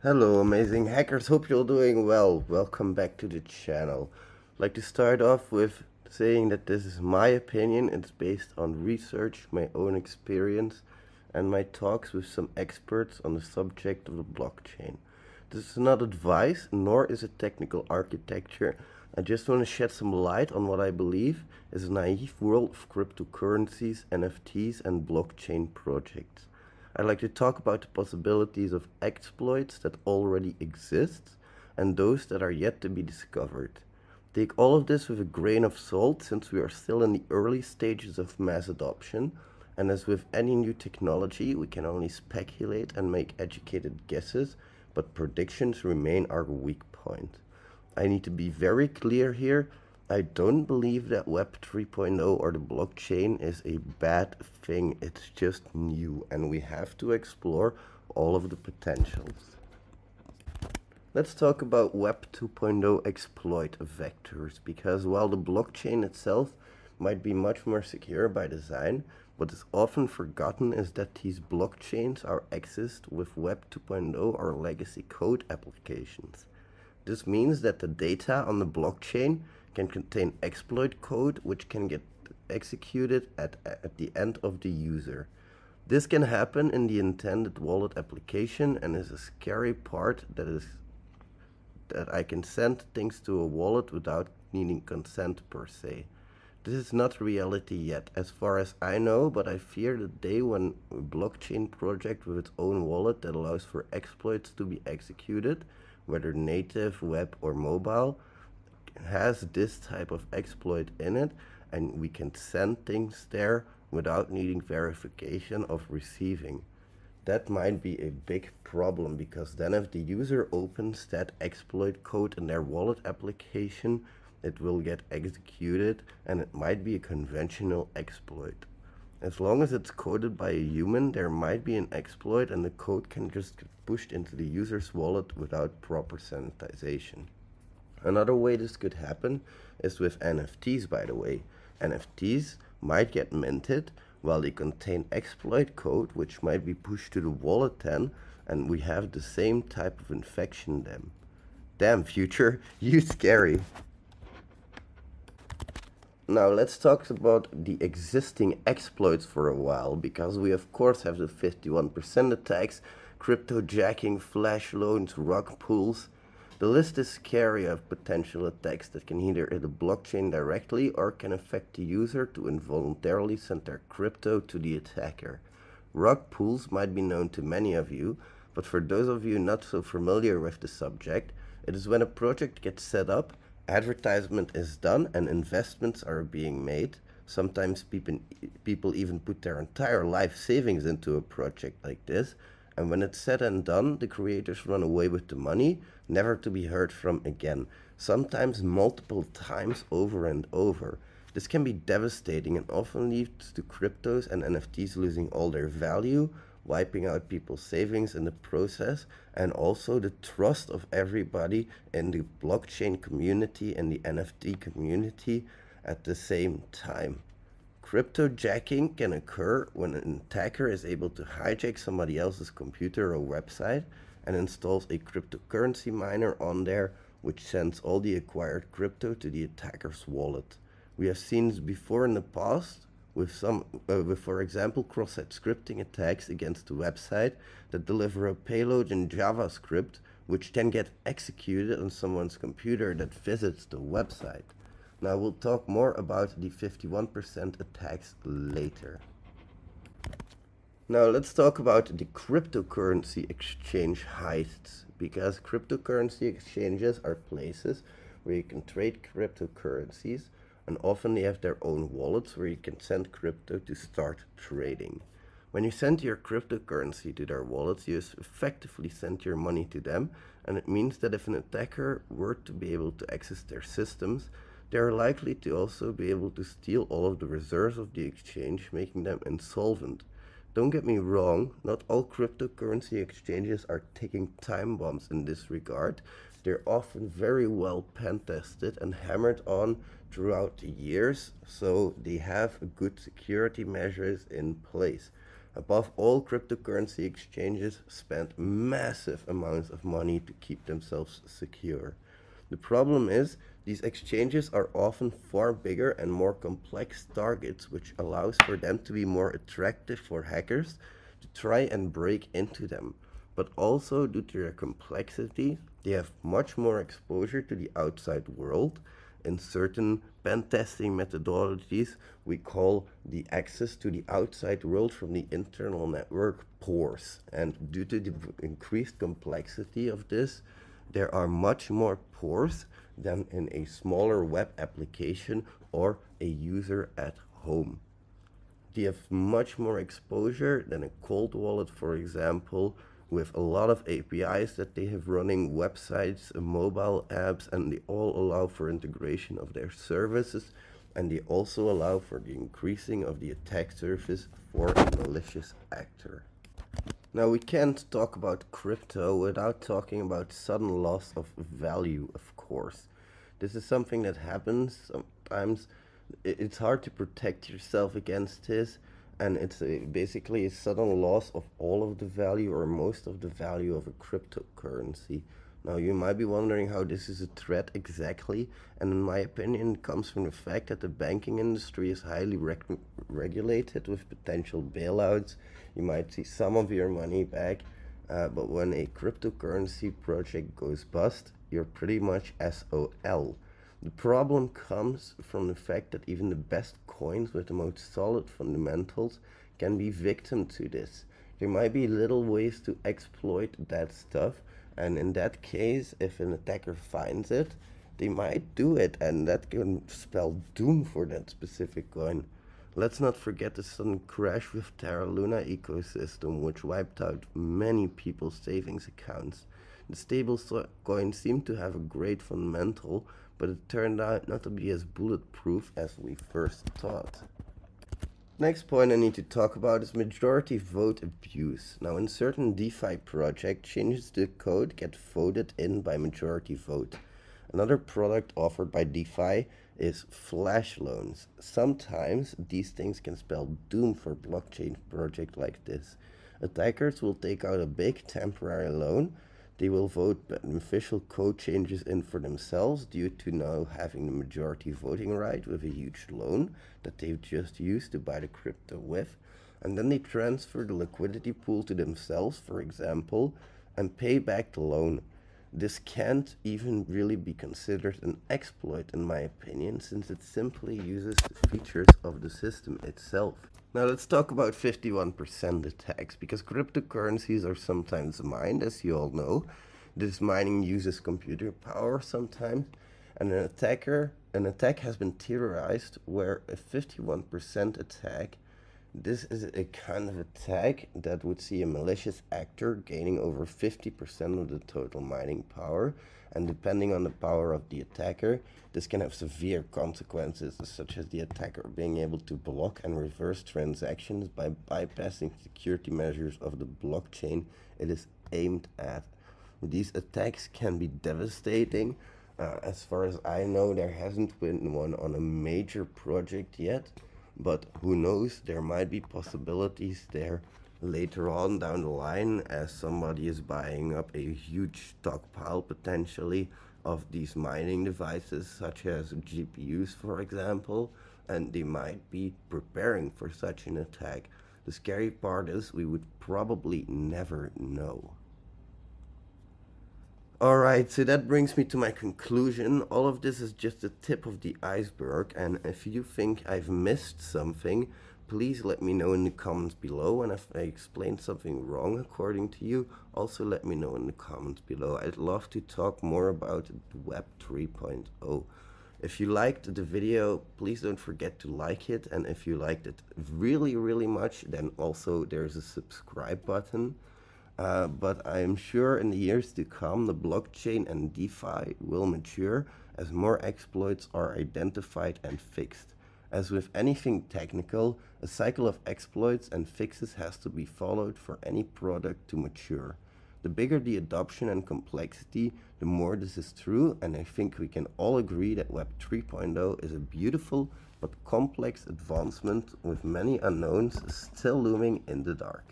Hello, amazing hackers. Hope you're doing well. Welcome back to the channel. I'd like to start off with saying that this is my opinion. It's based on research, my own experience, and my talks with some experts on the subject of the blockchain. This is not advice, nor is it technical architecture. I just want to shed some light on what I believe is a naive world of cryptocurrencies, NFTs, and blockchain projects. I'd like to talk about the possibilities of exploits that already exist and those that are yet to be discovered. Take all of this with a grain of salt since we are still in the early stages of mass adoption, and as with any new technology, we can only speculate and make educated guesses, but predictions remain our weak point. I need to be very clear here. I don't believe that Web 3.0 or the blockchain is a bad thing. It's just new and we have to explore all of the potentials. Let's talk about Web 2.0 exploit vectors, because while the blockchain itself might be much more secure by design, what is often forgotten is that these blockchains are accessed with Web 2.0 or legacy code applications. This means that the data on the blockchain can contain exploit code which can get executed at the end of the user. This can happen in the intended wallet application and is a scary part that I can send things to a wallet without needing consent per se. This is not reality yet, as far as I know, but I fear the day when a blockchain project with its own wallet that allows for exploits to be executed, whether native, web, or mobile, has this type of exploit in it, and we can send things there without needing verification of receiving. That might be a big problem, because then if the user opens that exploit code in their wallet application, it will get executed and it might be a conventional exploit. As long as it's coded by a human, there might be an exploit and the code can just get pushed into the user's wallet without proper sanitization. Another way this could happen is with NFTs, by the way. NFTs might get minted while they contain exploit code which might be pushed to the wallet then, and we have the same type of infection then. Damn, future, you scary. Now let's talk about the existing exploits for a while, because we of course have the 51% attacks, crypto jacking, flash loans, rug pulls. The list is scary of potential attacks that can either hit the blockchain directly or can affect the user to involuntarily send their crypto to the attacker. Rug pulls might be known to many of you, but for those of you not so familiar with the subject, it is when a project gets set up, advertisement is done, and investments are being made. Sometimes people even put their entire life savings into a project like this, and when it's said and done, the creators run away with the money, never to be heard from again, sometimes multiple times over and over. This can be devastating and often leads to cryptos and NFTs losing all their value, wiping out people's savings in the process, and also the trust of everybody in the blockchain community and the NFT community at the same time. Cryptojacking can occur when an attacker is able to hijack somebody else's computer or website and installs a cryptocurrency miner on there, which sends all the acquired crypto to the attacker's wallet. We have seen this before in the past with for example, cross-site scripting attacks against a website that deliver a payload in JavaScript, which then get executed on someone's computer that visits the website. Now we'll talk more about the 51% attacks later. Now let's talk about the cryptocurrency exchange heists, because cryptocurrency exchanges are places where you can trade cryptocurrencies, and often they have their own wallets where you can send crypto to start trading. When you send your cryptocurrency to their wallets, you effectively send your money to them, and it means that if an attacker were to be able to access their systems, they are likely to also be able to steal all of the reserves of the exchange, making them insolvent. Don't get me wrong, not all cryptocurrency exchanges are ticking time bombs in this regard. They're often very well pen tested and hammered on throughout the years, so they have good security measures in place. Above all, cryptocurrency exchanges spend massive amounts of money to keep themselves secure. The problem is, these exchanges are often far bigger and more complex targets, which allows for them to be more attractive for hackers to try and break into them. But also, due to their complexity, they have much more exposure to the outside world. In certain pen testing methodologies, we call the access to the outside world from the internal network pores. And due to the increased complexity of this, there are much more pores than in a smaller web application or a user at home. They have much more exposure than a cold wallet, for example, with a lot of APIs that they have running, websites, mobile apps, and they all allow for integration of their services, and they also allow for the increasing of the attack surface for a malicious actor. Now, we can't talk about crypto without talking about sudden loss of value, of course. This is something that happens sometimes. It's hard to protect yourself against this, and it's basically a sudden loss of all of the value or most of the value of a cryptocurrency. Now, you might be wondering how this is a threat exactly, and in my opinion, it comes from the fact that the banking industry is highly regulated with potential bailouts. You might see some of your money back, but when a cryptocurrency project goes bust, you're pretty much SOL. The problem comes from the fact that even the best coins with the most solid fundamentals can be victim to this. There might be little ways to exploit that stuff, and in that case, if an attacker finds it, they might do it, and that can spell doom for that specific coin. Let's not forget the sudden crash with Terra Luna ecosystem, which wiped out many people's savings accounts. The stable coin seemed to have a great fundamental, but it turned out not to be as bulletproof as we first thought. Next point I need to talk about is majority vote abuse. Now, in certain DeFi projects, changes to code get voted in by majority vote. Another product offered by DeFi is flash loans. Sometimes these things can spell doom for a blockchain project like this. Attackers will take out a big temporary loan. They will vote beneficial code changes in for themselves due to now having the majority voting right with a huge loan that they've just used to buy the crypto with. And then they transfer the liquidity pool to themselves, for example, and pay back the loan. This can't even really be considered an exploit in my opinion, since it simply uses the features of the system itself. Now let's talk about 51% attacks, because cryptocurrencies are sometimes mined, as you all know. This mining uses computer power sometimes, and an attack has been theorized where a 51% attack, this is a kind of attack that would see a malicious actor gaining over 50% of the total mining power, and depending on the power of the attacker, this can have severe consequences, such as the attacker being able to block and reverse transactions by bypassing security measures of the blockchain it is aimed at. These attacks can be devastating. As far as I know, there hasn't been one on a major project yet, but who knows, there might be possibilities there later on down the line, as somebody is buying up a huge stockpile potentially of these mining devices, such as GPUs for example, and they might be preparing for such an attack. The scary part is we would probably never know. Alright, so that brings me to my conclusion. All of this is just the tip of the iceberg, and if you think I've missed something, please let me know in the comments below, and if I explained something wrong according to you, also let me know in the comments below. I'd love to talk more about Web 3.0. If you liked the video, please don't forget to like it, and if you liked it really, really much, then also there's a subscribe button. But I am sure in the years to come, the blockchain and DeFi will mature as more exploits are identified and fixed. As with anything technical, a cycle of exploits and fixes has to be followed for any product to mature. The bigger the adoption and complexity, the more this is true, and I think we can all agree that Web 3.0 is a beautiful but complex advancement with many unknowns still looming in the dark.